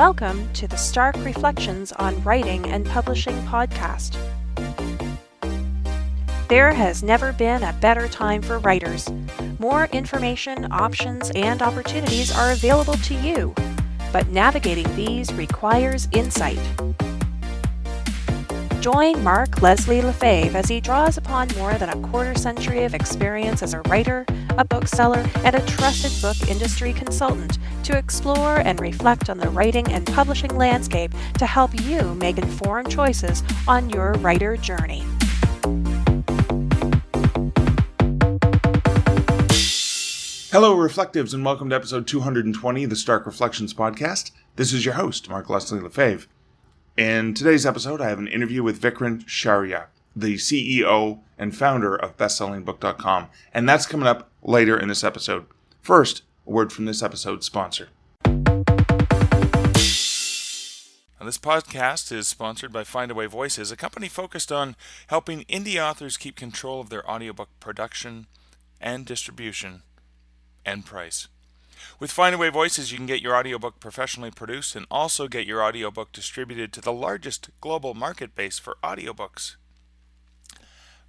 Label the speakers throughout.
Speaker 1: Welcome to the Stark Reflections on Writing and Publishing podcast. There has never been a better time for writers. More information, options, and opportunities are available to you, but navigating these requires insight. Join Mark Leslie Lefebvre as he draws upon more than a quarter century of experience as a writer, a bookseller, and a trusted book industry consultant to explore and reflect on the writing and publishing landscape to help you make informed choices on your writer journey.
Speaker 2: Hello, Reflectives, and welcome to episode 220 of the Stark Reflections podcast. This is your host, Mark Leslie Lefebvre. In today's episode, I have an interview with Vikrant Shaurya, the CEO and founder of BestsellingBook.com, and that's coming up later in this episode. First, a word from this episode's sponsor. Now, this podcast is sponsored by Findaway Voices, a company focused on helping indie authors keep control of their audiobook production and distribution and price. With Findaway Voices, you can get your audiobook professionally produced and also get your audiobook distributed to the largest global market base for audiobooks.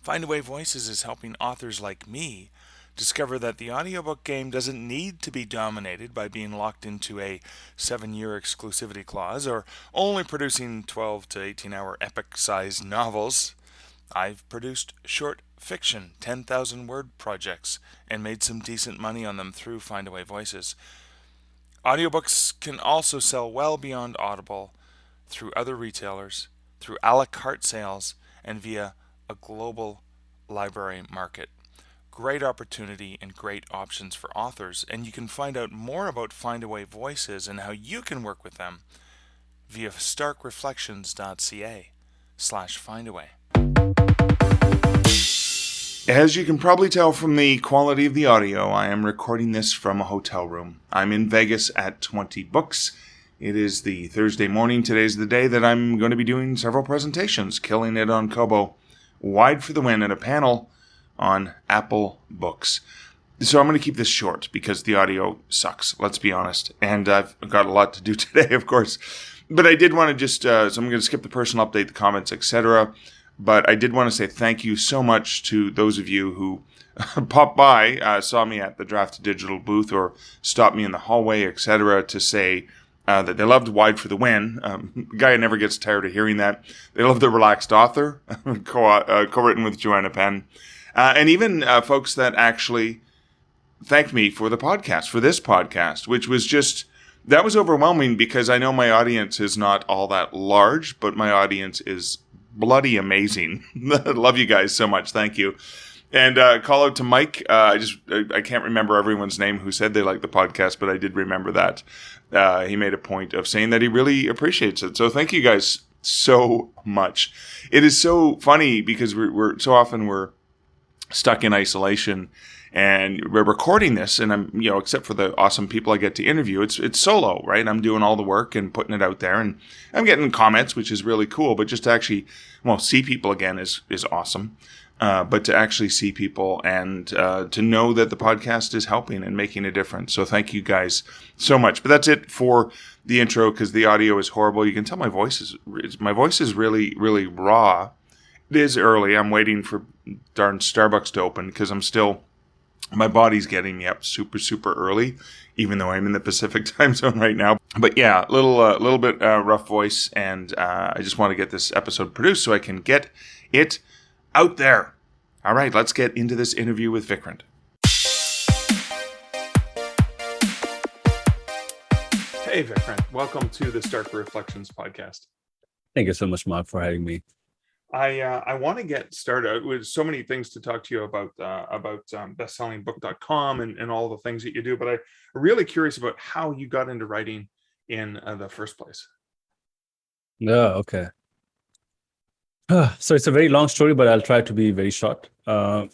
Speaker 2: Findaway Voices is helping authors like me discover that the audiobook game doesn't need to be dominated by being locked into a 7-year exclusivity clause or only producing 12 to 18-hour epic-sized novels. I've produced short fiction, 10,000-word projects, and made some decent money on them through Findaway Voices. Audiobooks can also sell well beyond Audible through other retailers, through a la carte sales, and via a global library market. Great opportunity and great options for authors, and you can find out more about Findaway Voices and how you can work with them via starkreflections.ca/Findaway. As you can probably tell from the quality of the audio, I am recording this from a hotel room. I'm in Vegas at 20 Books. It is the Thursday morning. Today's the day that I'm going to be doing several presentations, killing it on Kobo, wide for the win at a panel on Apple Books. So I'm going to keep this short because the audio sucks, let's be honest. And I've got a lot to do today, of course. But I did want to just, so I'm going to skip the personal update, the comments, etc. But I did want to say thank you so much to those of you who popped by, saw me at the Draft Digital booth, or stopped me in the hallway, etc., to say that they loved Wide for the Win. The guy never gets tired of hearing that. They love The Relaxed Author, co-written with Joanna Penn. And even folks that actually thanked me for the podcast, for this podcast, which was just, that was overwhelming because I know my audience is not all that large, but my audience is bloody amazing. Love you guys so much. Thank you. And call out to Mike. I can't remember everyone's name who said they liked the podcast, but I did remember that. He made a point of saying that he really appreciates it. So thank you guys so much. It is so funny because we're so often we're stuck in isolation, and we're recording this, and I'm, except for the awesome people I get to interview, it's solo, right? I'm doing all the work and putting it out there, and I'm getting comments, which is really cool. But just to actually, see people again is awesome. But to actually see people and to know that the podcast is helping and making a difference. So thank you guys so much. But that's it for the intro because the audio is horrible. You can tell my voice is really, really raw. It is early. I'm waiting for darn Starbucks to open because my body's getting me up super, super early, even though I'm in the Pacific time zone right now. But yeah, little bit rough voice, and I just want to get this episode produced so I can get it out there. All right, let's get into this interview with Vikrant. Hey, Vikrant. Welcome to the Stark Reflections podcast.
Speaker 3: Thank you so much, Mark, for having me.
Speaker 2: I want to get started with so many things to talk to you about bestsellingbook.com and all the things that you do, but I'm really curious about how you got into writing in the first place.
Speaker 3: Yeah, okay. So it's a very long story, but I'll try to be very short. So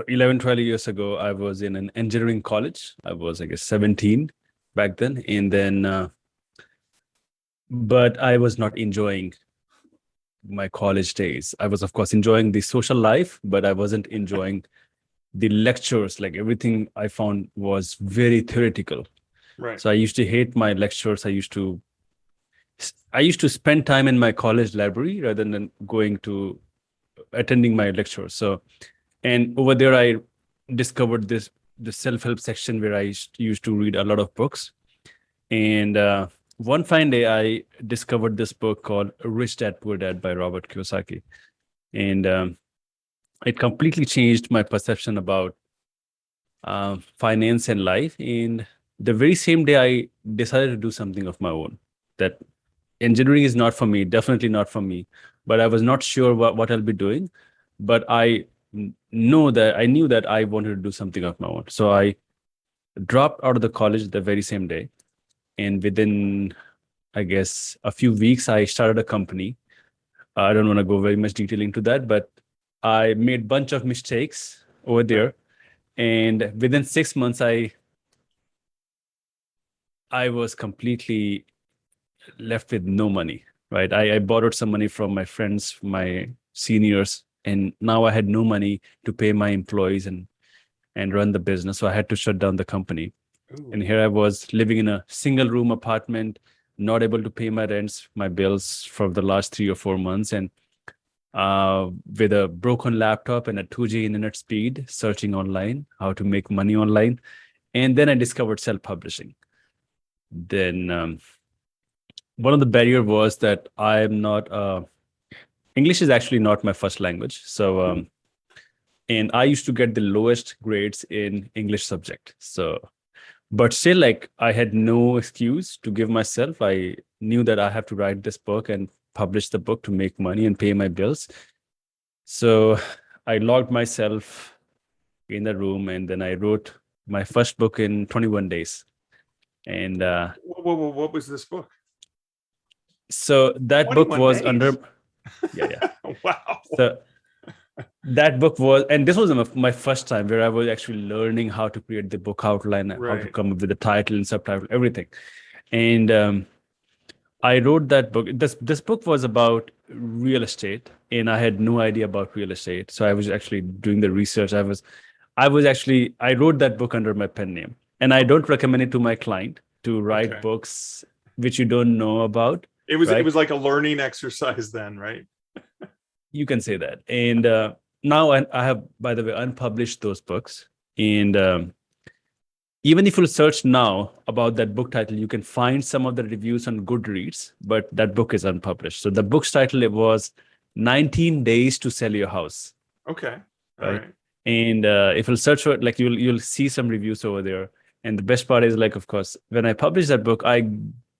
Speaker 3: 11, 12 years ago, I was in an engineering college. I was, 17 back then. And then, but I was not enjoying my college days. I was, of course, enjoying the social life, but I wasn't enjoying the lectures. Like everything I found was very theoretical.
Speaker 2: Right.
Speaker 3: So I used to hate my lectures. I used to spend time in my college library rather than attending my lectures. So, and over there I discovered the self-help section where I used to read a lot of books. And one fine day I discovered this book called Rich Dad Poor Dad by Robert Kiyosaki. And it completely changed my perception about finance and life. And the very same day I decided to do something of my own. That engineering is not for me, definitely not for me. But I was not sure what I'll be doing. But I knew that I wanted to do something of my own. So I dropped out of the college the very same day. And within, I guess, a few weeks, I started a company. I don't want to go very much detail into that, but I made a bunch of mistakes over there. And within 6 months, I was completely left with no money, right? I borrowed some money from my friends, my seniors, and now I had no money to pay my employees and run the business. So I had to shut down the company.
Speaker 2: Ooh.
Speaker 3: And here I was living in a single room apartment, not able to pay my rents, my bills for the last 3 or 4 months. And with a broken laptop and a 2G internet speed, searching online, how to make money online. And then I discovered self-publishing. Then one of the barrier was that I'm not, English is actually not my first language. So, and I used to get the lowest grades in English subject. So, but still, like, I had no excuse to give myself. I knew that I have to write this book and publish the book to make money and pay my bills. So I locked myself in the room, and then I wrote my first book in 21 days. And
Speaker 2: What was this book?
Speaker 3: so that book
Speaker 2: 21
Speaker 3: was
Speaker 2: days.
Speaker 3: under, yeah.
Speaker 2: Wow.
Speaker 3: So that book was, and this was my first time where I was actually learning how to create the book outline, how to
Speaker 2: Right.
Speaker 3: come up with the title and subtitle, everything. And I wrote that book. This book was about real estate, and I had no idea about real estate. So I was actually doing the research. I wrote that book under my pen name, and I don't recommend it to my client to write
Speaker 2: Okay.
Speaker 3: books which you don't know about.
Speaker 2: It was
Speaker 3: right?
Speaker 2: like a learning exercise then, right?
Speaker 3: You can say that. And now I have, by the way, unpublished those books. And even if you search now about that book title, you can find some of the reviews on Goodreads, but that book is unpublished. So the book's title, it was 19 Days to Sell Your House.
Speaker 2: Okay. All
Speaker 3: Right.
Speaker 2: right.
Speaker 3: And if you'll search for it, like you'll see some reviews over there. And the best part is, like, of course, when I published that book, I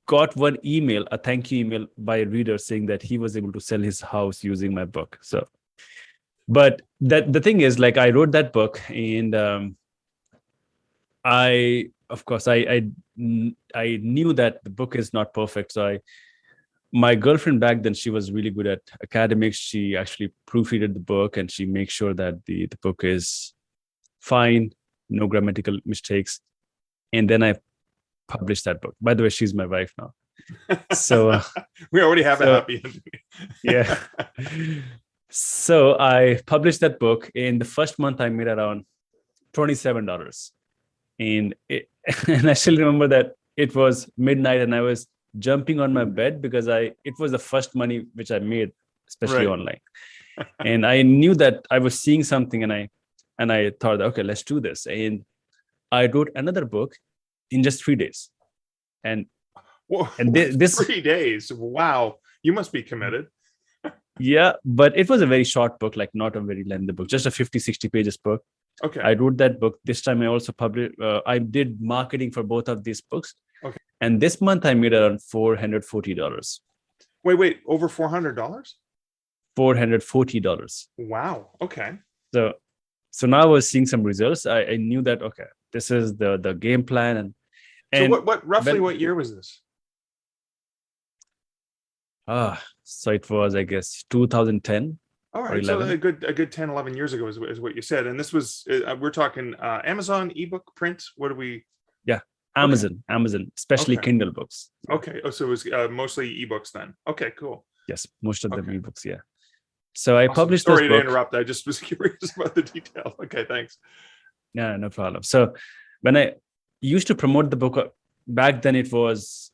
Speaker 3: got one email, a thank you email by a reader saying that he was able to sell his house using my book. So, but the thing is, like, I wrote that book, and I knew that the book is not perfect. So my girlfriend back then, she was really good at academics. She actually proofreaded the book, and she makes sure that the book is fine, no grammatical mistakes. And then I published that book. By the way, she's my wife now. So
Speaker 2: we already have a happy ending.
Speaker 3: Yeah. So I published that book. In the first month, I made around $27. And I still remember that it was midnight, and I was jumping on my bed because it was the first money which I made, especially online. And I knew that I was seeing something, and I thought, okay, let's do this. And I wrote another book in just 3 days. And
Speaker 2: Whoa,
Speaker 3: this
Speaker 2: 3 days. Wow. You must be committed.
Speaker 3: Yeah, but it was a very short book, like not a very lengthy book, just a 50-60 pages book.
Speaker 2: Okay.
Speaker 3: I wrote that book. This time I also published, I did marketing for both of these books.
Speaker 2: Okay.
Speaker 3: And this month I made around $440.
Speaker 2: Wait, over $400?
Speaker 3: $440.
Speaker 2: Wow. Okay.
Speaker 3: So now I was seeing some results. I knew that, okay, this is the game plan. And
Speaker 2: so what year was this?
Speaker 3: So it was, I guess, 2010.
Speaker 2: All right, so a good 10, 11 years ago is what you said. And this was, we're talking Amazon, ebook, print. What do we?
Speaker 3: Yeah, Amazon, especially Kindle books.
Speaker 2: Okay, so it was mostly ebooks then. Okay, cool.
Speaker 3: Yes, most of them ebooks, yeah. So I published
Speaker 2: Sorry
Speaker 3: this book.
Speaker 2: to interrupt. I just was curious about the details. Okay, thanks.
Speaker 3: Yeah, no problem. So when I used to promote the book back then it was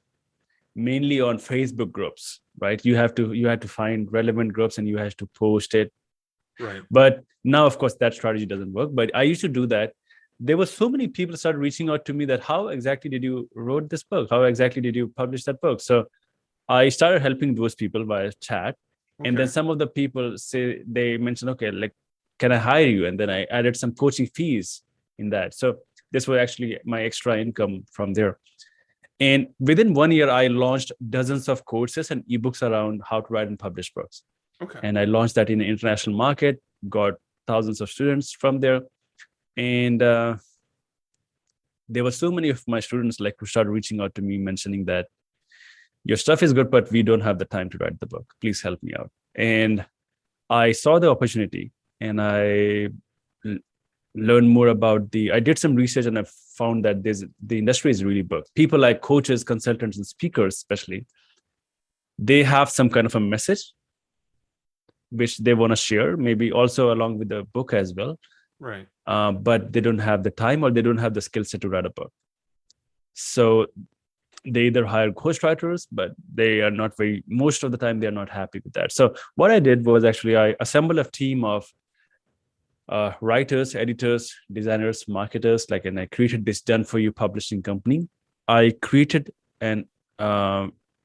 Speaker 3: mainly on Facebook groups, right? You had to find relevant groups and you had to post it.
Speaker 2: Right.
Speaker 3: But now, of course, that strategy doesn't work. But I used to do that. There were so many people started reaching out to me that how exactly did you wrote this book? How exactly did you publish that book? So I started helping those people via chat.
Speaker 2: Okay.
Speaker 3: And then some of the people they mentioned, okay, like, can I hire you? And then I added some coaching fees in that. So this was actually my extra income from there. And within 1 year, I launched dozens of courses and ebooks around how to write and publish books.
Speaker 2: Okay.
Speaker 3: And I launched that in the international market, got thousands of students from there. And there were so many of my students like who started reaching out to me mentioning that your stuff is good, but we don't have the time to write the book. Please help me out. And I saw the opportunity and I learned more about I did some research and I found that the industry is really booked. People like coaches, consultants, and speakers, especially, they have some kind of a message which they want to share, maybe also along with the book as well.
Speaker 2: Right.
Speaker 3: But they don't have the time or they don't have the skill set to write a book. So they either hire ghostwriters, but they are not most of the time, they're not happy with that. So what I did was actually I assembled a team of writers, editors, designers, marketers, and I created this done for you publishing company. I created and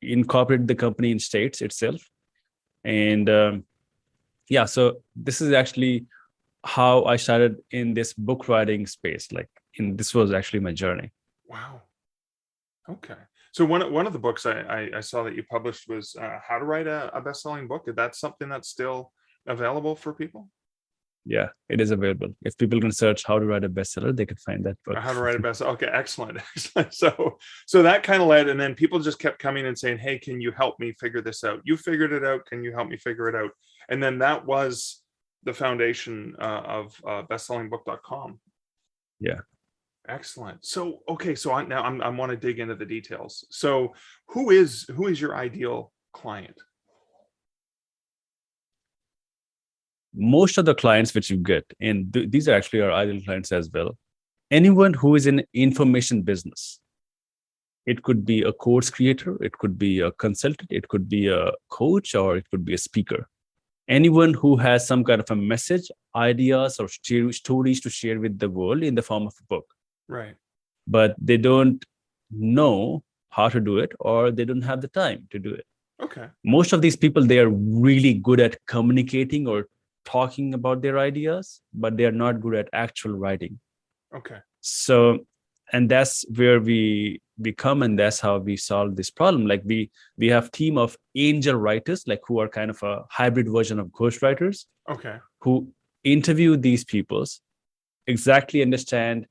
Speaker 3: incorporated the company in States itself. And so this is actually how I started in this book writing space. This was actually my journey.
Speaker 2: Wow. Okay. So one of the books I saw that you published was How to Write a Best-Selling Book. Is that something that's still available for people?
Speaker 3: Yeah, it is available. If people can search how to write a bestseller, they could find that book.
Speaker 2: How to Write a Bestseller. Okay, excellent. So that kind of led, and then people just kept coming and saying, hey, can you help me figure this out? You figured it out. Can you help me figure it out? And then that was the foundation of bestsellingbook.com.
Speaker 3: Yeah.
Speaker 2: Excellent. So, okay. So I want to dig into the details. So who is your ideal client?
Speaker 3: Most of the clients which you get, and these are actually our ideal clients as well. Anyone who is in information business. It could be a course creator, it could be a consultant, it could be a coach, or it could be a speaker. Anyone who has some kind of a message, ideas, or stories to share with the world in the form of a book.
Speaker 2: Right.
Speaker 3: But they don't know how to do it, or they don't have the time to do it.
Speaker 2: Okay. Most
Speaker 3: of these people, they are really good at communicating or talking about their ideas, but they are not good at actual writing.
Speaker 2: Okay.
Speaker 3: So, and that's where we come, and that's how we solve this problem. We have team of angel writers, who are kind of a hybrid version of ghostwriters.
Speaker 2: Okay.
Speaker 3: Who interview these peoples, exactly understand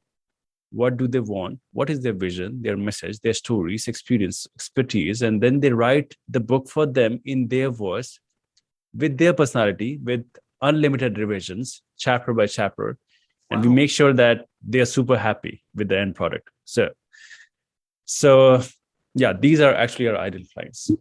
Speaker 3: what do they want, what is their vision, their message, their stories, experience, expertise, and then they write the book for them in their voice, with their personality, with unlimited revisions, chapter by chapter. And we make sure that they are super happy with the end product. So yeah, these are actually our ideal clients.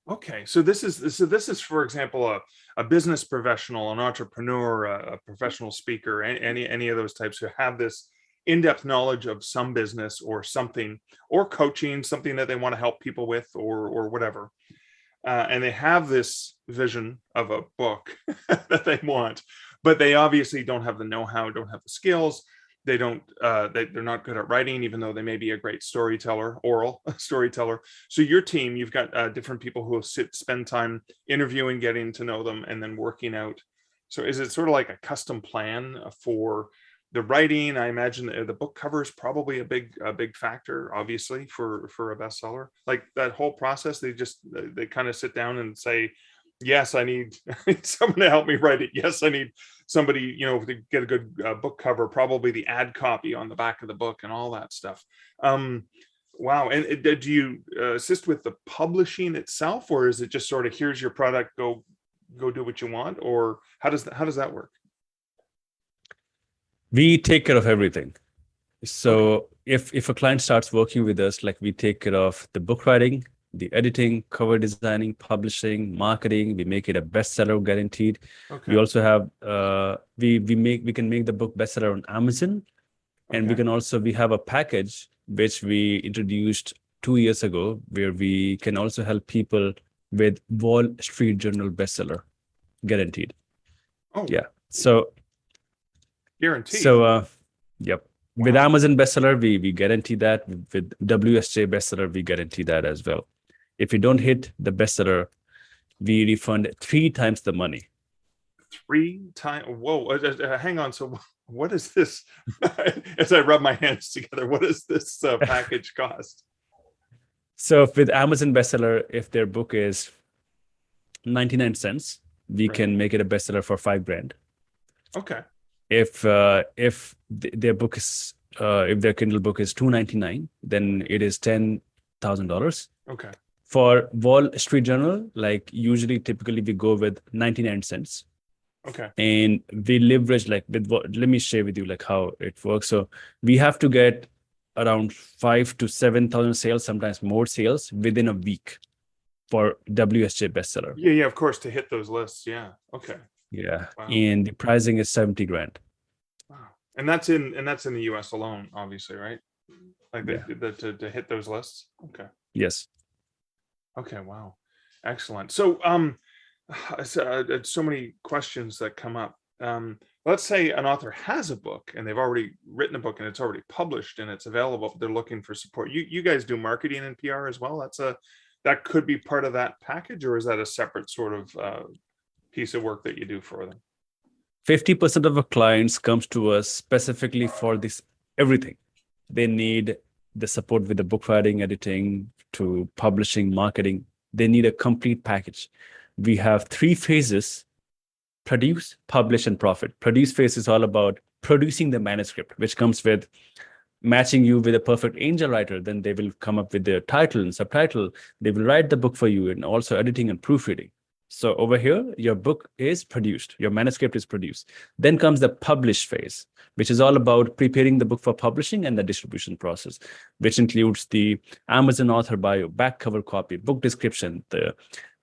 Speaker 2: Okay, so this is for example a business professional, an entrepreneur, a professional speaker, any of those types who have this in-depth knowledge of some business or something, or coaching, something that they want to help people with, or whatever. And they have this vision of a book that they want, but they obviously don't have the know-how, don't have the skills. They're not good at writing, even though they may be a great storyteller, oral storyteller. So your team, you've got different people who spend time interviewing, getting to know them, and then working out. So is it sort of like a custom plan for the writing? I imagine the book cover is probably a big factor, obviously, for a bestseller. Like that whole process, they kind of sit down and say, yes, I need someone to help me write it. Yes, I need somebody, to get a good book cover, probably the ad copy on the back of the book and all that stuff. Wow. And do you assist with the publishing itself, or is it just sort of, here's your product, go do what you want? Or how does that work?
Speaker 3: We take care of everything. So if a client starts working with us, we take care of the book writing, the editing, cover designing, publishing, marketing. We make it a bestseller guaranteed. Okay. We also have we can make the book bestseller on Amazon, and we have a package which we introduced 2 years ago, where we can also help people with Wall Street Journal bestseller, guaranteed.
Speaker 2: Oh,
Speaker 3: Yeah. So,
Speaker 2: guaranteed.
Speaker 3: Yep.
Speaker 2: Wow.
Speaker 3: With Amazon bestseller, we guarantee that. With WSJ bestseller, we guarantee that as well. If you don't hit the bestseller, we refund 3 times the money.
Speaker 2: 3 times? Whoa! Hang on. So, what is this? As I rub my hands together, what does this package cost?
Speaker 3: So, with Amazon bestseller, if their book is 99 cents, we can make it a bestseller for $5,000.
Speaker 2: Okay.
Speaker 3: If their book is if their Kindle book is $299, then it is $10,000.
Speaker 2: Okay.
Speaker 3: For Wall Street Journal, like usually, typically we go with 99 cents.
Speaker 2: Okay.
Speaker 3: And we leverage let me share with you like how it works. So we have to get around 5,000 to 7,000 sales, sometimes more sales within a week for WSJ bestseller.
Speaker 2: Yeah, of course, to hit those lists. Yeah. Okay.
Speaker 3: Yeah.
Speaker 2: Wow.
Speaker 3: And the pricing is $70,000.
Speaker 2: Wow. And that's in the US alone, obviously, right? Like to hit those lists. Okay.
Speaker 3: Yes.
Speaker 2: Okay. Wow. Excellent. So so many questions that come up. Let's say an author has a book and they've already written a book and it's already published and it's available. They're looking for support. You guys do marketing and PR as well. That could be part of that package, or is that a separate sort of piece of work that you do for them?
Speaker 3: 50% of our clients comes to us specifically for this everything. They need the support with the book writing, editing, to publishing, marketing. They need a complete package. We have 3 phases: produce, publish, and profit. Produce phase is all about producing the manuscript, which comes with matching you with a perfect angel writer. Then they will come up with their title and subtitle. They will write the book for you, and also editing and proofreading. So over here, your book is produced, your manuscript is produced. Then comes the publish phase, which is all about preparing the book for publishing and the distribution process, which includes the Amazon author bio, back cover copy, book description,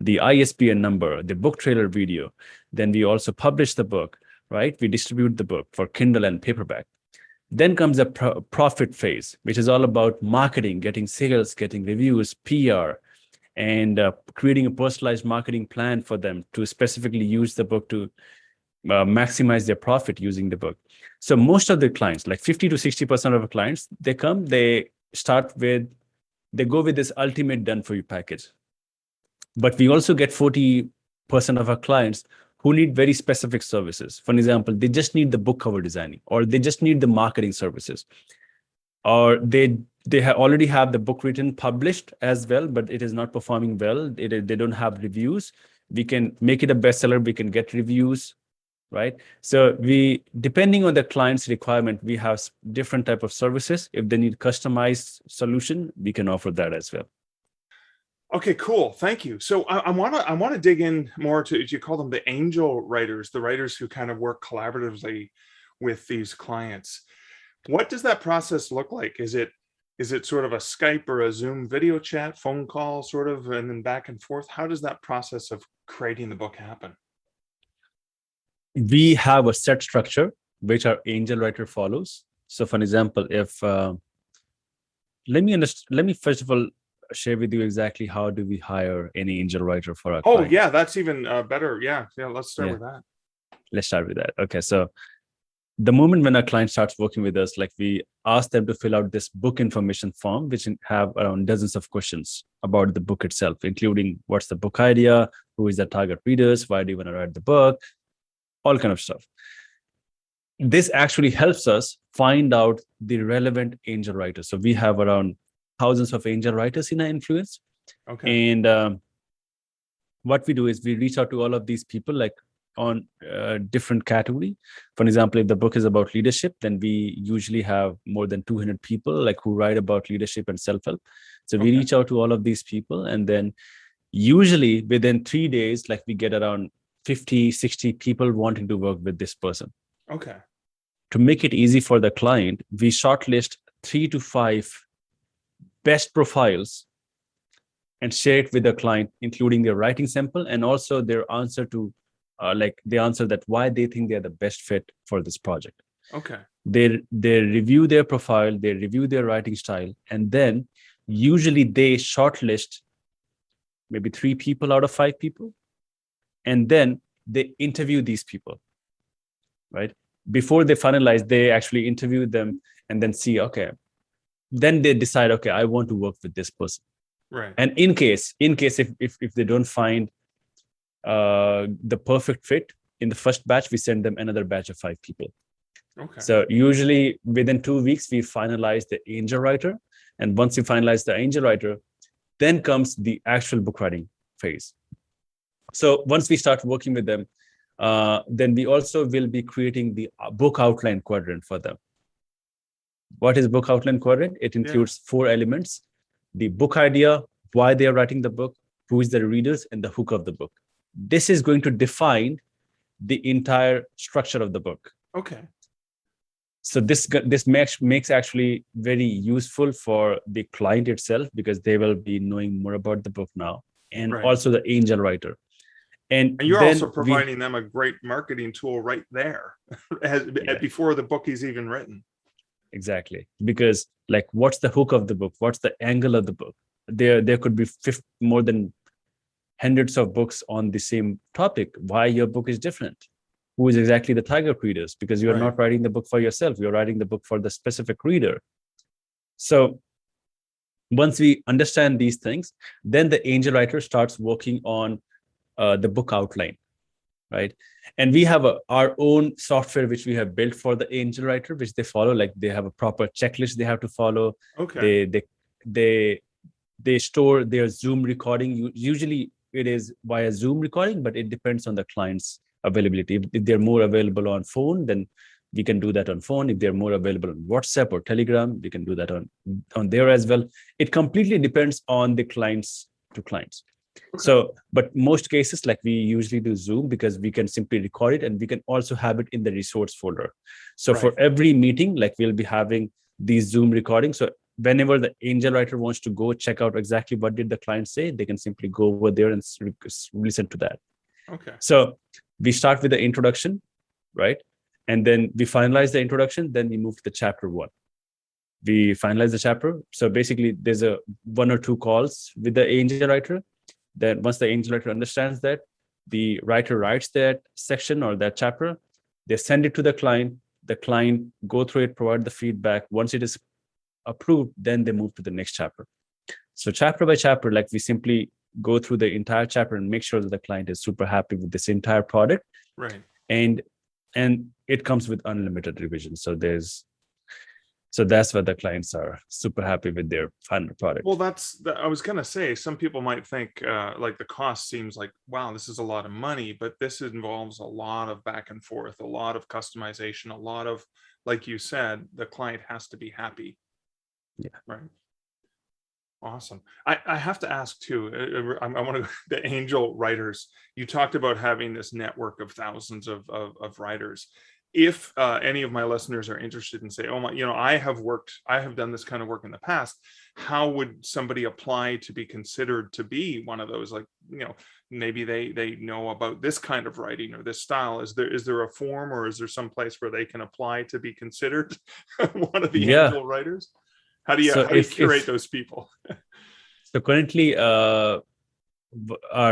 Speaker 3: the ISBN number, the book trailer video. Then we also publish the book, right? We distribute the book for Kindle and paperback. Then comes the profit phase, which is all about marketing, getting sales, getting reviews, PR, and creating a personalized marketing plan for them to specifically use the book to maximize their profit using the book. So most of the clients, like 50 to 60% of our clients, they go with this ultimate done for you package. But we also get 40% of our clients who need very specific services. For example, they just need the book cover designing, or they just need the marketing services, or they already have the book written, published as well, but it is not performing well. They don't have reviews. We can make it a bestseller. We can get reviews, right? So depending on the client's requirement, we have different type of services. If they need customized solution, we can offer that as well.
Speaker 2: Okay, cool. Thank you. So I want to dig in more to, you call them the angel writers, the writers who kind of work collaboratively with these clients. What does that process look like? Is it sort of a Skype or a Zoom video chat, phone call sort of, and then back and forth? How does that process of creating the book happen?
Speaker 3: We have a set structure which our angel writer follows. So for example, if let me first of all share with you exactly how do we hire any angel writer for our client.
Speaker 2: Yeah, that's even better. Yeah, let's start with that.
Speaker 3: Let's start with that. Okay, so the moment when our client starts working with us, like we ask them to fill out this book information form, which have around dozens of questions about the book itself, including what's the book idea, who is the target readers, why do you want to write the book, all kind of stuff. This actually helps us find out the relevant angel writers. So we have around thousands of angel writers in our influence.
Speaker 2: Okay.
Speaker 3: And what we do is we reach out to all of these people, like on different category. For example, if the book is about leadership, then we usually have more than 200 people like who write about leadership and self-help. So we reach out to all of these people, and then usually within 3 days, like we get around 50, 60 people wanting to work with this person.
Speaker 2: Okay.
Speaker 3: To make it easy for the client, we shortlist 3 to 5 best profiles and share it with the client, including their writing sample and also their answer to the answer that why they think they're the best fit for this project.
Speaker 2: Okay.
Speaker 3: They review their profile, they review their writing style, and then usually they shortlist maybe 3 people out of 5 people, and then they interview these people, right? Before they finalize, they actually interview them and then see, okay, then they decide, okay, I want to work with this person.
Speaker 2: Right.
Speaker 3: And in case if they don't find the perfect fit in the first batch, we send them another batch of 5 people.
Speaker 2: Okay.
Speaker 3: So usually within 2 weeks, we finalize the angel writer. And once we finalize the angel writer, then comes the actual book writing phase. So once we start working with them, then we also will be creating the book outline quadrant for them. What is book outline quadrant? It includes 4 elements: the book idea, why they are writing the book, who is the readers, and the hook of the book. This is going to define the entire structure of the book.
Speaker 2: Okay.
Speaker 3: So this makes actually very useful for the client itself, because they will be knowing more about the book now, and also the angel writer. And
Speaker 2: you're
Speaker 3: then
Speaker 2: also providing them a great marketing tool right there before the book is even written.
Speaker 3: Exactly. Because like, what's the hook of the book? What's the angle of the book? There could be more than hundreds of books on the same topic. Why your book is different? Who is exactly the target readers? Because you're not writing the book for yourself. You're writing the book for the specific reader. So once we understand these things, then the angel writer starts working on the book outline, right? And we have our own software which we have built for the angel writer, which they follow. Like, they have a proper checklist they have to follow.
Speaker 2: Okay.
Speaker 3: They store their Zoom recording. Usually it is via Zoom recording, but it depends on the client's availability. If they're more available on phone, then we can do that on phone. If they're more available on WhatsApp or Telegram, we can do that on there as well. It completely depends on the clients to clients. Okay. So, but most cases, like, we usually do Zoom, because we can simply record it, and we can also have it in the resource folder. So for every meeting, like, we'll be having these Zoom recordings. So whenever the angel writer wants to go check out exactly what did the client say, they can simply go over there and listen to that.
Speaker 2: Okay.
Speaker 3: So we start with the introduction, right? And then we finalize the introduction. Then we move to the chapter 1. We finalize the chapter. So basically, there's a 1 or 2 calls with the angel writer. Then once the angel writer understands that, the writer writes that section or that chapter, they send it to the client go through it, provide the feedback. Once it is approved, then they move to the next chapter. So chapter by chapter, like, we simply go through the entire chapter and make sure that the client is super happy with this entire product.
Speaker 2: Right.
Speaker 3: And it comes with unlimited revision. So that's what the clients are super happy with their final product.
Speaker 2: Well, I was going to say, some people might think like the cost seems like, wow, this is a lot of money, but this involves a lot of back and forth, a lot of customization, a lot of, like you said, the client has to be happy.
Speaker 3: Yeah.
Speaker 2: Right. Awesome. I have to ask too, I want to, the angel writers, you talked about having this network of thousands of writers. If any of my listeners are interested in say, oh my, I have done this kind of work in the past, how would somebody apply to be considered to be one of those? Like, maybe they know about this kind of writing or this style. Is there a form, or is there some place where they can apply to be considered one of the angel writers? How do you curate those people?
Speaker 3: So currently, our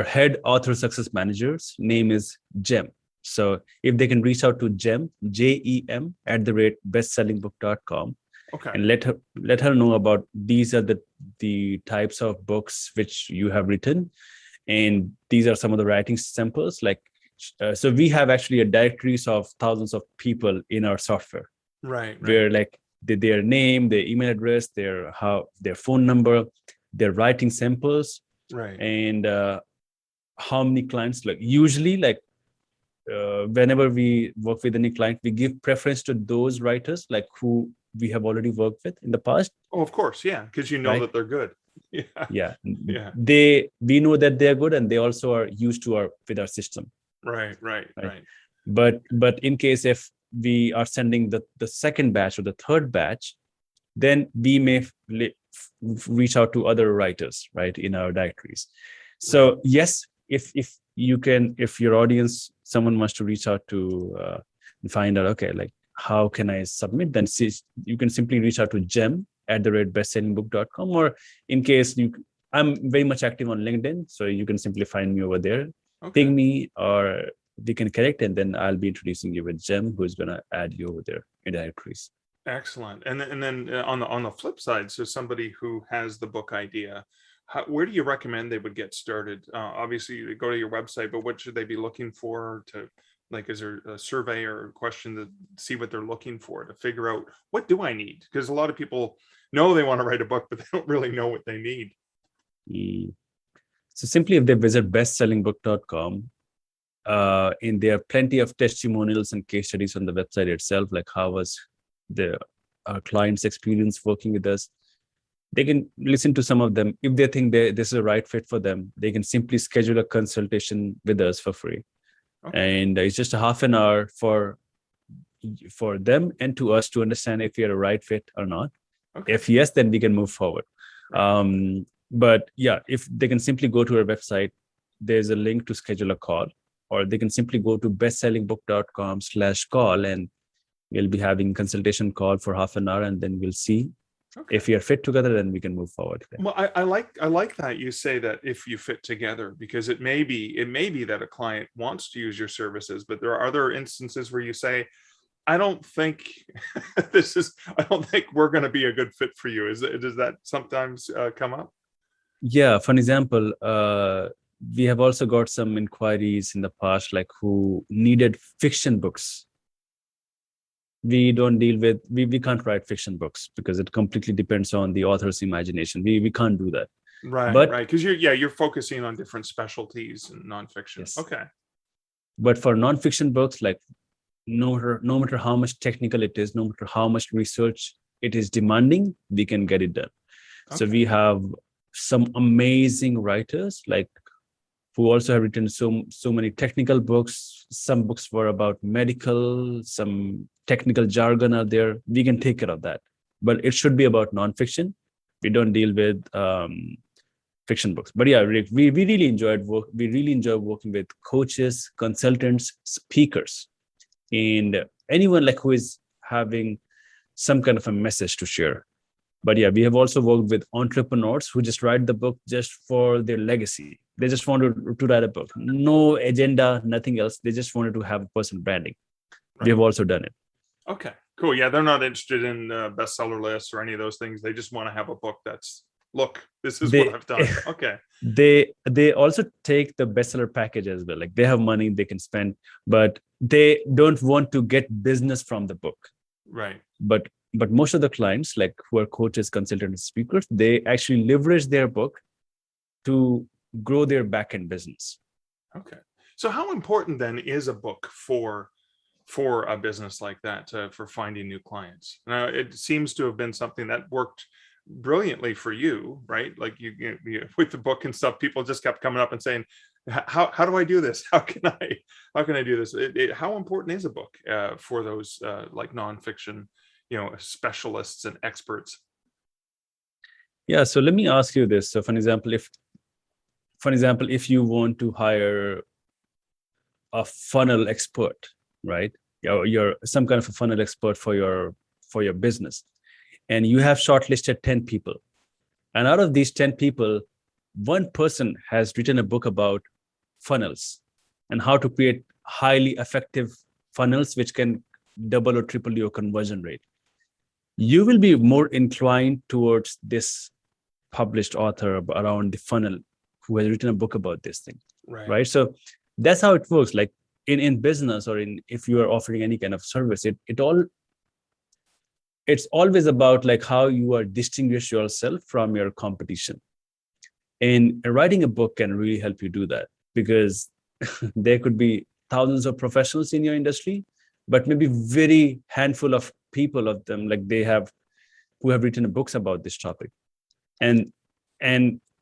Speaker 3: head author success manager's name is Jem. So if they can reach out to Jem, JEM @bestsellingbook.com, and let her know about these are the types of books which you have written, and these are some of the writing samples. Like, so we have actually a directories of thousands of people in our software,
Speaker 2: right?
Speaker 3: Where like their name, their email address, their phone number, their writing samples,
Speaker 2: right,
Speaker 3: and how many clients. Like, usually, like, whenever we work with any client, we give preference to those writers like who we have already worked with in the past.
Speaker 2: Oh, of course, yeah, because that they're good.
Speaker 3: Yeah. We know that they're good, and they also are used to with our system.
Speaker 2: Right.
Speaker 3: But in case if we are sending the second batch or the third batch, then we may reach out to other writers, right, in our directories. So yes, if your audience, someone wants to reach out to find out, okay, like, how can I submit, then you can simply reach out to gem@bestsellingbook.com, or in case I'm very much active on LinkedIn, so you can simply find me over there.
Speaker 2: Okay.
Speaker 3: Ping me, or we can connect, and then I'll be introducing you with Gem, who's going to add you over there in directories.
Speaker 2: Excellent. And then on the flip side, so somebody who has the book idea, where do you recommend they would get started? Obviously, you go to your website, but what should they be looking for to, like, is there a survey or a question to see what they're looking for to figure out, what do I need? Because a lot of people know they want to write a book, but they don't really know what they need.
Speaker 3: So simply, if they visit bestsellingbook.com, and there are plenty of testimonials and case studies on the website itself, like how was our client's experience working with us. They can listen to some of them. If they think this is a right fit for them, they can simply schedule a consultation with us for free. Okay. And it's just a half an hour for them and to us to understand if you're a right fit or not. Okay. If yes, then we can move forward. Right. But yeah, if they can simply go to our website, there's a link to schedule a call, or they can simply go to bestsellingbook.com/call, and we'll be having consultation call for half an hour, and then we'll see. Okay. If we are fit together, then we can move forward.
Speaker 2: Well, I like that you say that if you fit together, because it may be that a client wants to use your services, but there are other instances where you say, I don't think we're going to be a good fit for you. Does that sometimes come up?
Speaker 3: Yeah. For an example, we have also got some inquiries in the past, like who needed fiction books. We don't deal with, we can't write fiction books because it completely depends on the author's imagination. We can't do that.
Speaker 2: Right. Because you're focusing on different specialties in nonfiction. Yes. Okay.
Speaker 3: But for nonfiction books, like no matter how much technical it is, no matter how much research it is demanding, we can get it done. Okay. So we have some amazing writers, like who also have written so many technical books. Some books were about medical, some technical jargon out there. We can take care of that, but it should be about nonfiction. We don't deal with fiction books. But yeah, Rick, we really enjoyed we really enjoy working with coaches, consultants, speakers, and anyone like who is having some kind of a message to share. But yeah, we have also worked with entrepreneurs who just write the book just for their legacy. They just wanted to write a book. No agenda, nothing else. They just wanted to have personal branding. Right. We have also done it.
Speaker 2: Okay, cool. Yeah, they're not interested in bestseller lists or any of those things. They just want to have a book that's, look, this is what I've done. Okay.
Speaker 3: They also take the bestseller package as well. Like they have money they can spend, but they don't want to get business from the book.
Speaker 2: Right.
Speaker 3: But most of the clients, like who are coaches, consultants, speakers, they actually leverage their book to grow their back-end business.
Speaker 2: Okay. So how important then is a book for a business like that, for finding new clients? Now, it seems to have been something that worked brilliantly for you, right? Like you with the book and stuff, people just kept coming up and saying, how do I do this? How can I do this? How important is a book for those like nonfiction, specialists and experts?
Speaker 3: Yeah. So let me ask you this. So for example, if you want to hire a funnel expert, right? You're some kind of a funnel expert for your business, and you have shortlisted 10 people. And out of these 10 people, one person has written a book about funnels and how to create highly effective funnels, which can double or triple your conversion rate. You will be more inclined towards this published author around the funnel who has written a book about this thing, right? So that's how it works. Like in business, or if you are offering any kind of service, it's always about like how you are distinguish yourself from your competition. And writing a book can really help you do that, because there could be thousands of professionals in your industry, but maybe very handful of people of them, like who have written books about this topic. And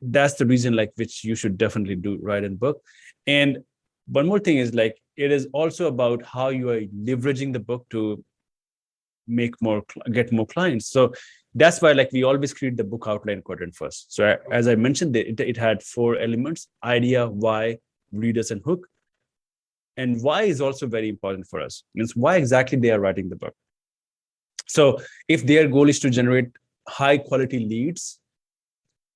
Speaker 3: that's the reason like which you should definitely write a book. And one more thing is like, it is also about how you are leveraging the book to get more clients. So that's why like we always create the book outline quadrant first. So as I mentioned, it had 4 elements: idea, why, readers, and hook. And why is also very important for us. Means why exactly they are writing the book. So if their goal is to generate high quality leads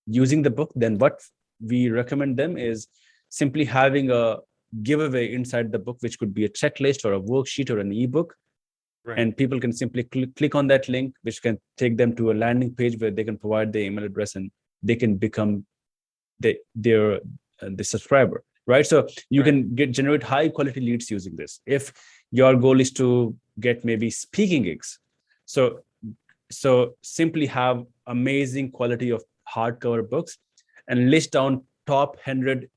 Speaker 3: using the book, then what we recommend them is simply having a giveaway inside the book, which could be a checklist or a worksheet or an ebook.
Speaker 2: Right.
Speaker 3: And people can simply click on that link, which can take them to a landing page where they can provide their email address and they can become the subscriber, right? So you can generate high quality leads using this. If your goal is to get maybe speaking gigs, so simply have amazing quality of hardcover books and list down top 100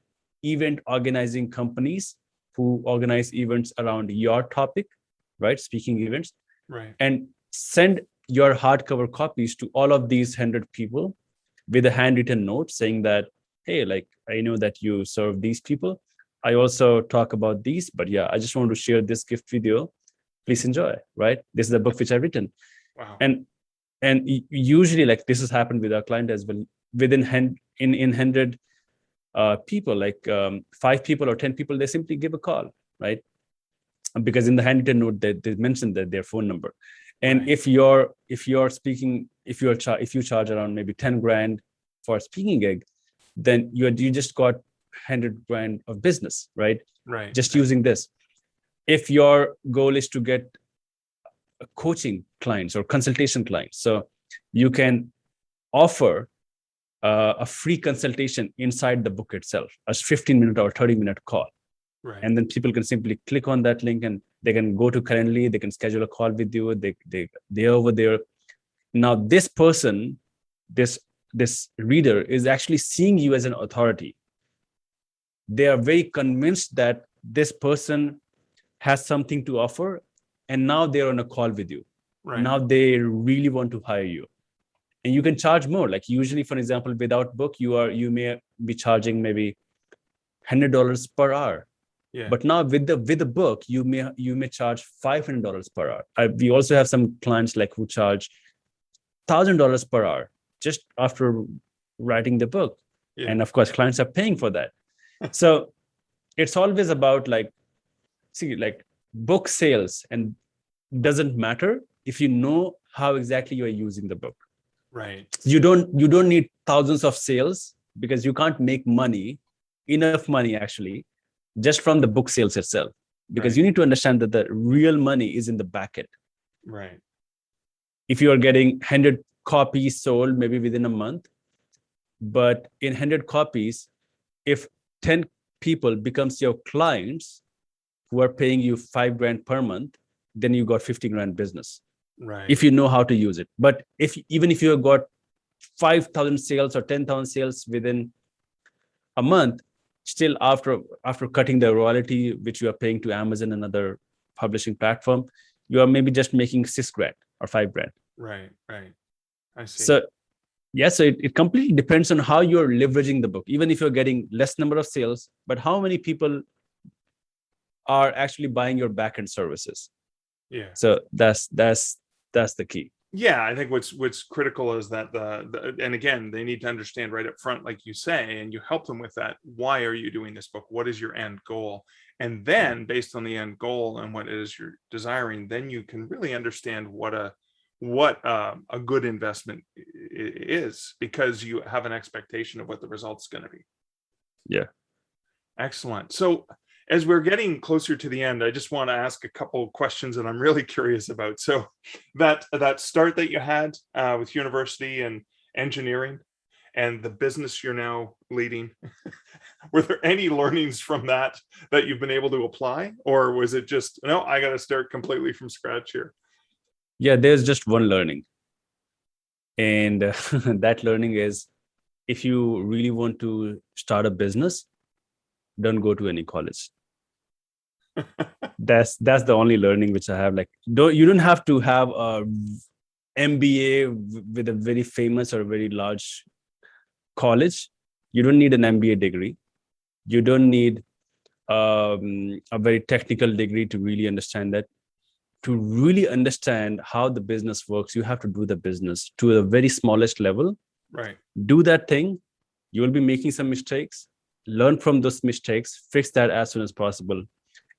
Speaker 3: event organizing companies who organize events around your topic, right? Speaking events,
Speaker 2: right?
Speaker 3: And send your hardcover copies to all of these 100 people with a handwritten note saying that, hey, like, I know that you serve these people. I also talk about these, but yeah, I just want to share this gift with you. Please enjoy, right? This is a book which I've written.
Speaker 2: Wow.
Speaker 3: And usually, like, this has happened with our client as well. Within 100 people, like 5 people or 10 people, they simply give a call, right? Because in the handwritten note they mentioned that their phone number. And
Speaker 2: right.
Speaker 3: if you're speaking, if you charge around maybe 10 grand for a speaking gig, then you just got 100 grand of business, right?
Speaker 2: Right.
Speaker 3: Just using this. If your goal is to get coaching clients or consultation clients, so you can offer a free consultation inside the book itself, a 15-minute or 30-minute call.
Speaker 2: Right.
Speaker 3: And then people can simply click on that link and they can go to Calendly, they can schedule a call with you, they're over there. Now this person, this reader is actually seeing you as an authority. They are very convinced that this person has something to offer, and now they're on a call with you.
Speaker 2: Right.
Speaker 3: Now they really want to hire you. And you can charge more. Like usually, for example, without book, you may be charging maybe $100 per hour.
Speaker 2: Yeah.
Speaker 3: But now with the book, you may charge $500 per hour. We also have some clients like who charge $1,000 per hour just after writing the book.
Speaker 2: Yeah.
Speaker 3: And of course, clients are paying for that. So it's always about like book sales, and doesn't matter if you know how exactly you are using the book.
Speaker 2: Right.
Speaker 3: You don't need thousands of sales, because you can't make enough money actually just from the book sales itself, because
Speaker 2: right.
Speaker 3: you need to understand that the real money is in the back end.
Speaker 2: Right.
Speaker 3: If you are getting 100 copies sold maybe within a month, but in 100 copies, if 10 people becomes your clients who are paying you 5 grand per month, then you got 50 grand business.
Speaker 2: Right.
Speaker 3: If you know how to use it. But even if you have got 5,000 sales or 10,000 sales within a month, still after cutting the royalty which you are paying to Amazon and other publishing platform, you are maybe just making 6 grand or 5 grand.
Speaker 2: Right. I see.
Speaker 3: So it completely depends on how you're leveraging the book. Even if you're getting less number of sales, but how many people are actually buying your backend services?
Speaker 2: Yeah.
Speaker 3: So that's the key.
Speaker 2: Yeah, I think what's critical is that and again, they need to understand right up front, like you say, and you help them with that. Why are you doing this book? What is your end goal? And then based on the end goal and what it is you're desiring, then you can really understand what a good investment is, because you have an expectation of what the result's going to be.
Speaker 3: Yeah.
Speaker 2: Excellent. So as we're getting closer to the end, I just want to ask a couple of questions that I'm really curious about. So that start that you had with university and engineering and the business you're now leading, were there any learnings from that you've been able to apply? Or was it just, no, I got to start completely from scratch here?
Speaker 3: Yeah, there's just one learning. And that learning is, if you really want to start a business, don't go to any college. That's the only learning which I have. Like, you don't have to have a MBA with a very famous or very large college. You don't need an MBA degree. You don't need a very technical degree to really understand that. To really understand how the business works, you have to do the business to the very smallest level.
Speaker 2: Right.
Speaker 3: Do that thing. You will be making some mistakes. Learn from those mistakes. Fix that as soon as possible.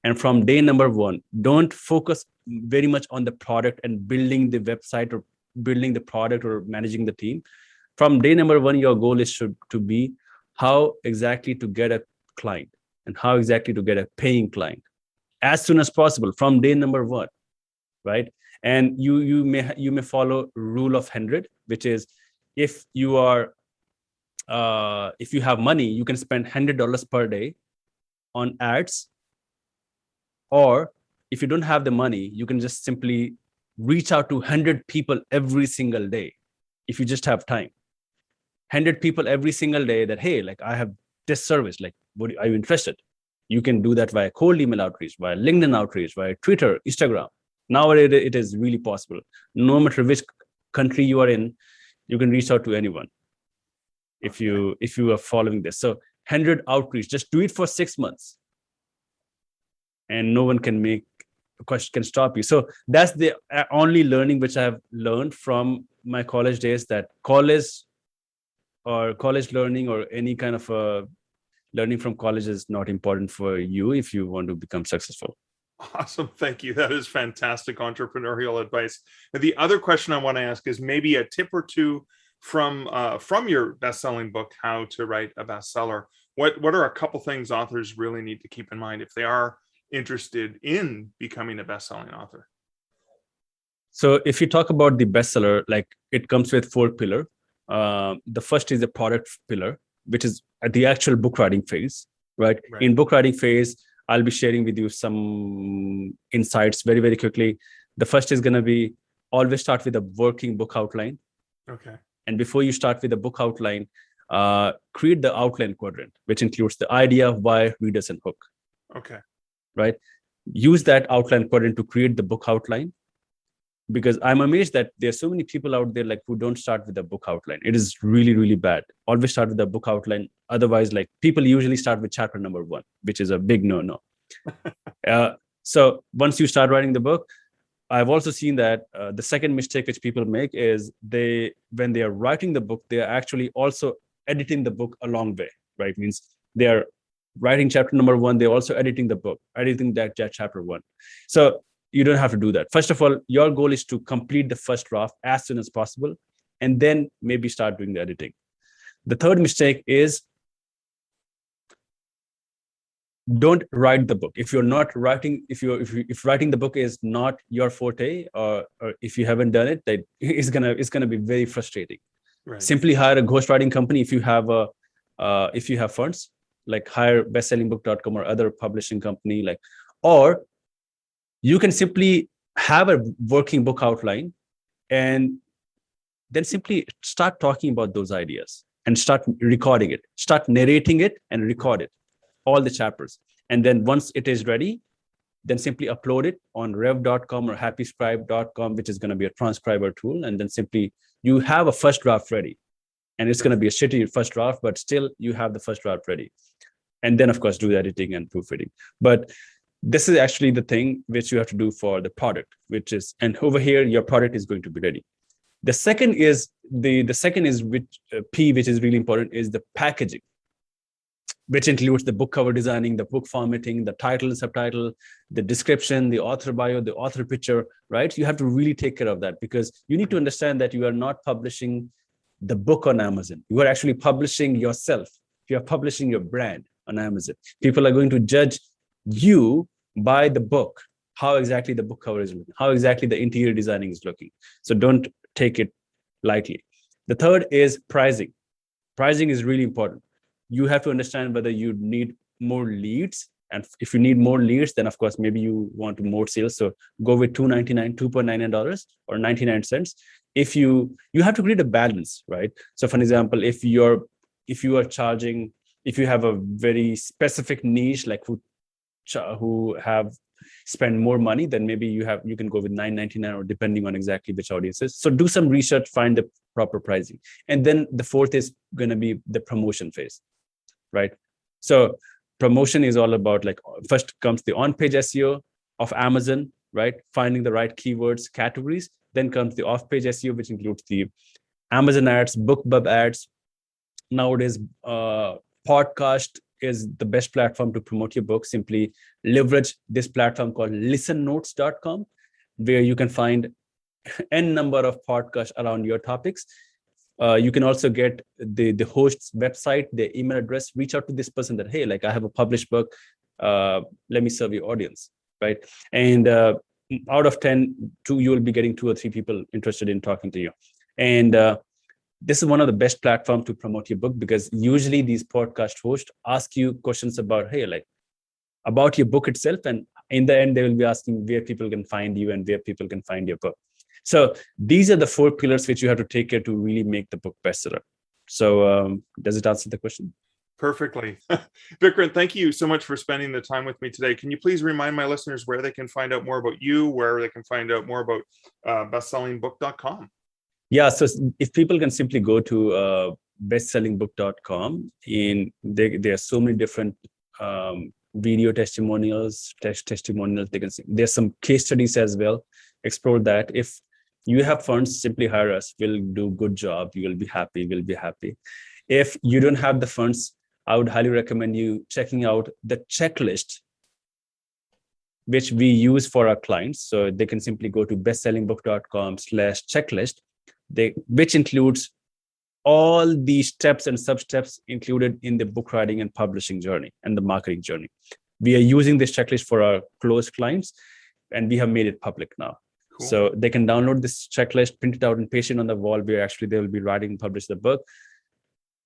Speaker 3: And from day number one, don't focus very much on the product and building the website or building the product or managing the team. From day number one, your goal is to be how exactly to get a client and how exactly to get a paying client as soon as possible from day number one, right? And you may follow rule of 100, which is if you have money, you can spend $100 per day on ads, or if you don't have the money, you can just simply reach out to 100 people every single day if you just have time. 100 people every single day that, hey, like I have this service, like are you interested? You can do that via cold email outreach, via LinkedIn outreach, via Twitter, Instagram. Nowadays it is really possible. No matter which country you are in, you can reach out to anyone if you are following this. So 100 outreach, just do it for 6 months, and no one can stop you. So that's the only learning which I have learned from my college days, that college learning or any kind of learning from college is not important for you if you want to become successful.
Speaker 2: Awesome. Thank you. That is fantastic entrepreneurial advice. And the other question I want to ask is maybe a tip or two from your best-selling book, How to Write a Bestseller. What are a couple things authors really need to keep in mind if they are interested in becoming a best-selling author?
Speaker 3: So if you talk about the bestseller, like it comes with 4 pillars. The first is the product pillar, which is at the actual book writing phase, right? In book writing phase, I'll be sharing with you some insights very, very quickly. The first is going to be always start with a working book outline.
Speaker 2: Okay.
Speaker 3: And before you start with the book outline, create the outline quadrant, which includes the idea, why, readers, and hook.
Speaker 2: Okay.
Speaker 3: Right? Use that outline quadrant to create the book outline, because I'm amazed that there's so many people out there like who don't start with the book outline. It is really, really bad. Always start with the book outline. Otherwise, like people usually start with chapter number 1, which is a big no-no. So once you start writing the book, I've also seen that the second mistake which people make is when they are writing the book, they are actually also editing the book a long way, right? Means they are writing chapter number 1, they're also editing the book, editing that chapter 1. So you don't have to do that. First of all, your goal is to complete the first draft as soon as possible, and then maybe start doing the editing. The third mistake is don't write the book. If you're not writing, if writing the book is not your forte, or if you haven't done it, that it's gonna be very frustrating. Right. Simply hire a ghostwriting company if you have funds, like hire bestsellingbook.com or other publishing company, or you can simply have a working book outline and then simply start talking about those ideas and start recording it, start narrating it and record it, all the chapters. And then once it is ready, then simply upload it on rev.com or happyscribe.com, which is going to be a transcriber tool. And then simply you have a first draft ready. And it's going to be a shitty first draft, but still you have the first draft ready. And then, of course, do the editing and proofreading. But this is actually the thing which you have to do for the product, and over here, your product is going to be ready. The second is P, which is really important, is the packaging, which includes the book cover designing, the book formatting, the title and subtitle, the description, the author bio, the author picture, right? You have to really take care of that, because you need to understand that you are not publishing the book on Amazon. You are actually publishing yourself. You are publishing your brand on Amazon. People are going to judge you by the book, how exactly the book cover is looking, how exactly the interior designing is looking. So don't take it lightly. The third is pricing. Pricing is really important. You have to understand whether you need more leads. And if you need more leads, then of course, maybe you want more sales. So go with $2.99 or 99 cents. If you have to create a balance, right? So for example, if you have a very specific niche, like who have spend more money, then maybe you can go with $9.99, or depending on exactly which audience is. So do some research, find the proper pricing. And then the fourth is going to be the promotion phase, right? So promotion is all about, like, first comes the on-page SEO of Amazon, right? Finding the right keywords, categories. Then comes the off-page SEO, which includes the Amazon ads, BookBub ads, nowadays podcast is the best platform to promote your book, simply leverage this platform called listennotes.com, where you can find n number of podcasts around your topics. You can also get the host's website, their email address, reach out to this person that, hey, like I have a published book, let me serve your audience, right? And out of 10, you will be getting 2 or 3 people interested in talking to you. And this is one of the best platforms to promote your book, because usually these podcast hosts ask you questions about, hey, like about your book itself. And in the end, they will be asking where people can find you and where people can find your book. So these are the 4 pillars which you have to take care to really make the book bestseller. So does it answer the question?
Speaker 2: Perfectly. Vikrant, thank you so much for spending the time with me today. Can you please remind my listeners where they can find out more about you, where they can find out more about bestsellingbook.com?
Speaker 3: Yeah, so if people can simply go to bestsellingbook.com, there are so many different video testimonials, text testimonials. They can see there's some case studies as well. Explore that. If you have funds, simply hire us. We'll do a good job. You will be happy. We'll be happy. If you don't have the funds, I would highly recommend you checking out the checklist which we use for our clients. So they can simply go to bestsellingbook.com/checklist, which includes all the steps and sub-steps included in the book writing and publishing journey and the marketing journey. We are using this checklist for our close clients, and we have made it public now. Cool. So they can download this checklist, print it out, and paste it on the wall where actually they will be writing and publish the book.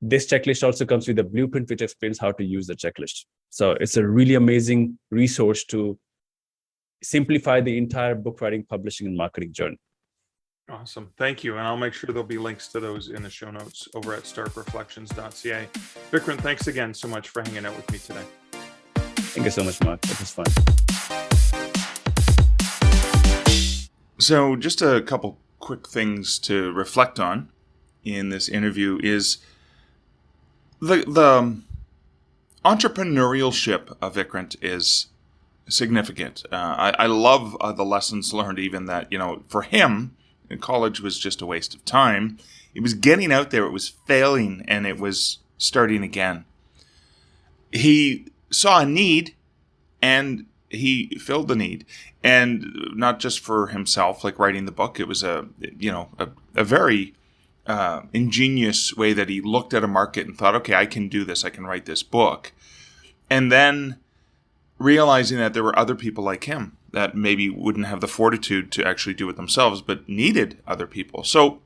Speaker 3: This checklist also comes with a blueprint which explains how to use the checklist. So it's a really amazing resource to simplify the entire book writing, publishing, and marketing journey.
Speaker 2: Awesome. Thank you. And I'll make sure there'll be links to those in the show notes over at starkreflections.ca. Vikrant, thanks again so much for hanging out with me today.
Speaker 3: Thank you so much, Mark. It was fun.
Speaker 2: So just a couple quick things to reflect on in this interview is the entrepreneurship of Vikrant is significant. I love the lessons learned, even that, for him, college was just a waste of time. It was getting out there, it was failing, and it was starting again. He saw a need, and he filled the need. And not just for himself, like writing the book. It was a very ingenious way that he looked at a market and thought, okay, I can do this. I can write this book. And then realizing that there were other people like him that maybe wouldn't have the fortitude to actually do it themselves, but needed other people. So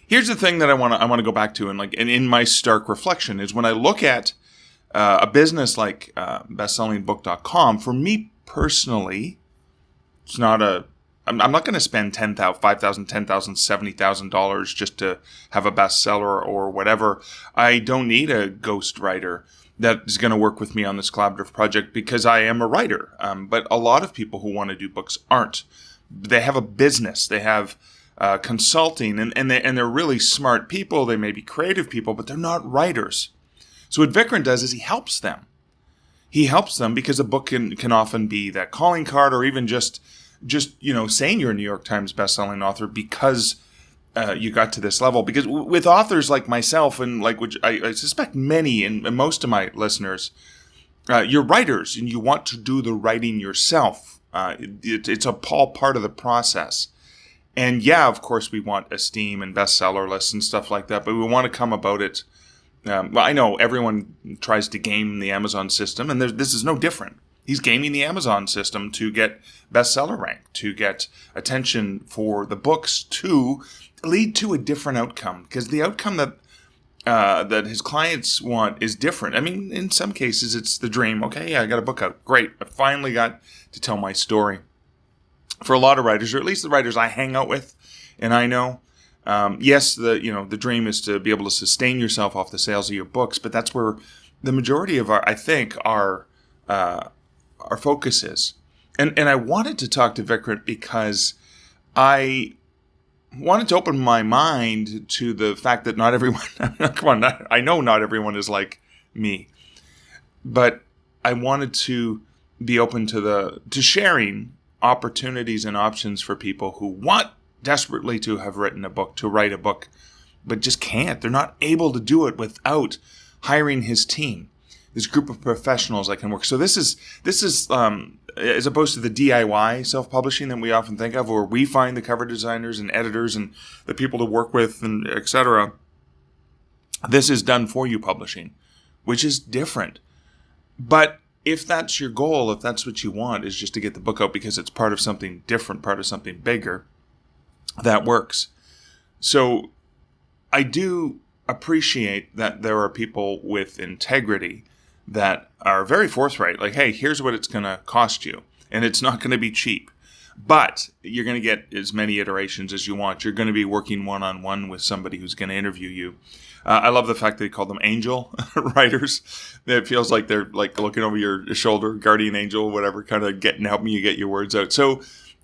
Speaker 2: here's the thing that I want to go back to, and in my stark reflection is when I look at a business like bestsellingbook.com, for me personally, it's not I'm not going to spend $10,000, $5,000, $10,000, $70,000 just to have a bestseller or whatever. I don't need a ghostwriter that is going to work with me on this collaborative project because I am a writer. But a lot of people who want to do books aren't. They have a business. They have consulting, and they're really smart people. They may be creative people, but they're not writers. So what Vikrant does is he helps them. He helps them because a book can often be that calling card, or even just saying you're a New York Times bestselling author because you got to this level. Because with authors like myself and which I suspect many and most of my listeners, you're writers and you want to do the writing yourself. It's a part of the process. And yeah, of course, we want esteem and bestseller lists and stuff like that, but we want to come about it. Well, I know everyone tries to game the Amazon system, and this is no different. He's gaming the Amazon system to get bestseller rank, to get attention for the books, to lead to a different outcome. Because the outcome that his clients want is different. I mean, in some cases, it's the dream. Okay, yeah, I got a book out. Great. I finally got to tell my story. For a lot of writers, or at least the writers I hang out with, and I know, yes, the dream is to be able to sustain yourself off the sales of your books, but that's where the majority of our focus is. And I wanted to talk to Vikrant because I wanted to open my mind to the fact that not everyone, I know not everyone is like me, but I wanted to be open to sharing opportunities and options for people who want desperately to have written a book, to write a book, but just can't. They're not able to do it without hiring his team. this group of professionals that can work. So this is as opposed to the DIY self-publishing that we often think of, where we find the cover designers and editors and the people to work with and etc. This is done for you publishing, which is different. But if that's your goal, if that's what you want, is just to get the book out because it's part of something different, part of something bigger, that works. So I do appreciate that there are people with integrity that are very forthright. Like, hey, here's what it's going to cost you. And it's not going to be cheap. But you're going to get as many iterations as you want. You're going to be working one-on-one with somebody who's going to interview you. I love the fact that they call them angel writers. It feels like they're like looking over your shoulder, guardian angel, whatever, kind of helping you get your words out. So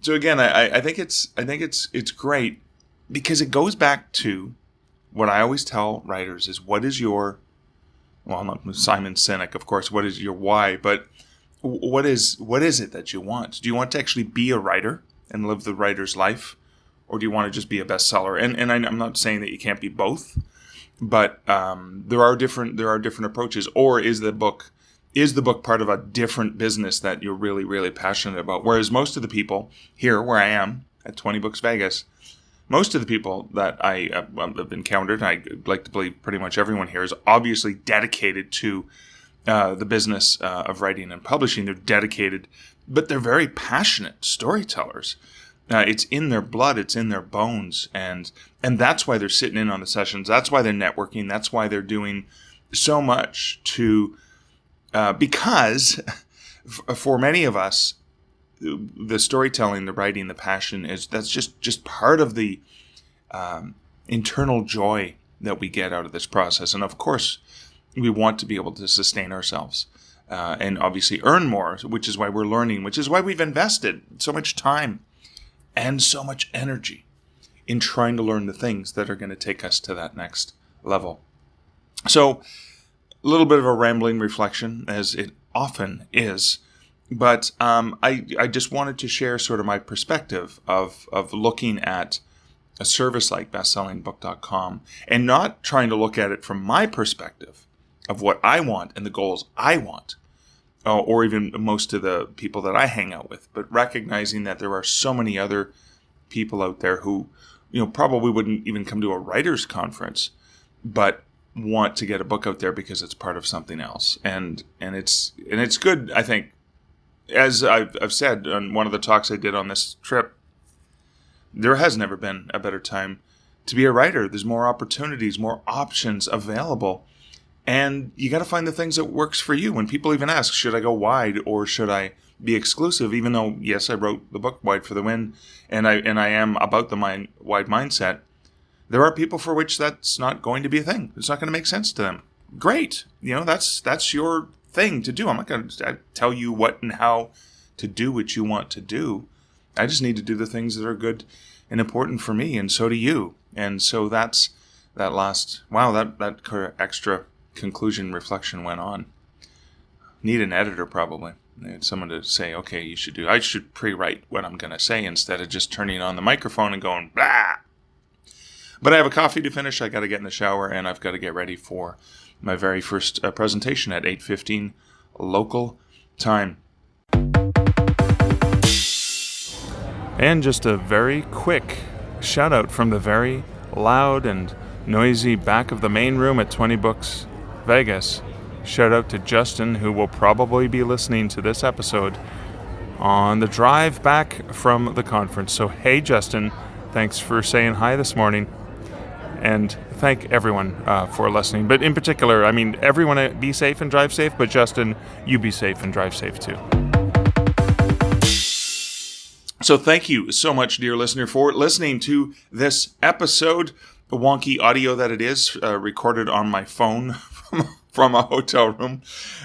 Speaker 2: again, I think it's great because it goes back to what I always tell writers is what is your, well, not Simon Sinek, of course, what is your why, but what is it that you want? Do you want to actually be a writer and live the writer's life? Or do you want to just be a bestseller? And I'm not saying that you can't be both, but there are different approaches. Or is the book part of a different business that you're really, really passionate about? Whereas most of the people here, where I am at 20 Books Vegas, most of the people that I have encountered, I like to believe pretty much everyone here, is obviously dedicated to the business of writing and publishing. They're dedicated, but they're very passionate storytellers. It's in their blood, it's in their bones, and that's why they're sitting in on the sessions. That's why they're networking. That's why they're doing so much to, because for many of us, the storytelling, the writing, the passion that's just part of the internal joy that we get out of this process. And of course, we want to be able to sustain ourselves and obviously earn more, which is why we're learning, which is why we've invested so much time and so much energy in trying to learn the things that are going to take us to that next level. So a little bit of a rambling reflection, as it often is. But I just wanted to share sort of my perspective of looking at a service like bestsellingbook.com and not trying to look at it from my perspective of what I want and the goals I want, or even most of the people that I hang out with, but recognizing that there are so many other people out there who, probably wouldn't even come to a writer's conference, but want to get a book out there because it's part of something else. And it's good, I think. As I've said on one of the talks I did on this trip, there has never been a better time to be a writer. There's more opportunities, more options available. And you got to find the things that works for you. When people even ask, should I go wide or should I be exclusive? Even though, yes, I wrote the book Wide for the Win, and I am about the wide mindset, there are people for which that's not going to be a thing. It's not going to make sense to them. Great. That's your thing to do. I'm not going to tell you what and how to do what you want to do. I just need to do the things that are good and important for me, and so do you. And so that's that last, wow, that extra conclusion reflection went on. Need an editor probably. Need someone to say, okay, I should pre-write what I'm going to say instead of just turning on the microphone and going, blah. But I have a coffee to finish. I got to get in the shower, and I've got to get ready for my very first presentation at 8:15 local time. And just a very quick shout out from the very loud and noisy back of the main room at 20 Books Vegas. Shout out to Justin, who will probably be listening to this episode on the drive back from the conference. So hey Justin, thanks for saying hi this morning. And thank everyone for listening. But in particular, everyone be safe and drive safe. But Justin, you be safe and drive safe too. So thank you so much, dear listener, for listening to this episode. The wonky audio that it is, recorded on my phone from a hotel room.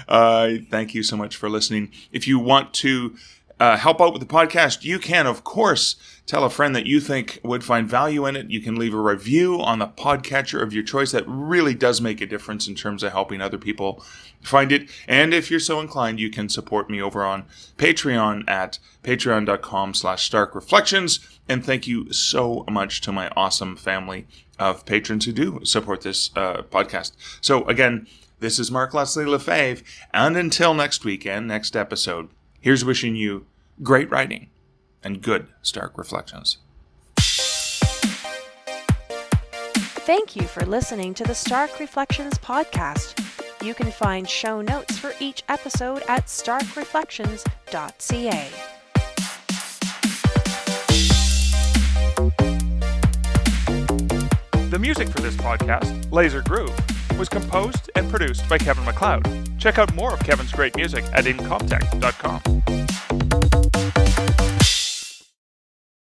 Speaker 2: Thank you so much for listening. If you want to help out with the podcast, you can, of course, tell a friend that you think would find value in it. You can leave a review on the podcatcher of your choice. That really does make a difference in terms of helping other people find it. And if you're so inclined, you can support me over on Patreon at patreon.com/starkreflections. And thank you so much to my awesome family of patrons who do support this podcast. So again, This is Mark Leslie Lefebvre, and until next week and next episode, here's wishing you great writing and good Stark Reflections.
Speaker 1: Thank you for listening to the Stark Reflections podcast. You can find show notes for each episode at starkreflections.ca.
Speaker 4: The music for this podcast, Laser Groove, was composed and produced by Kevin MacLeod. Check out more of Kevin's great music at incomptech.com.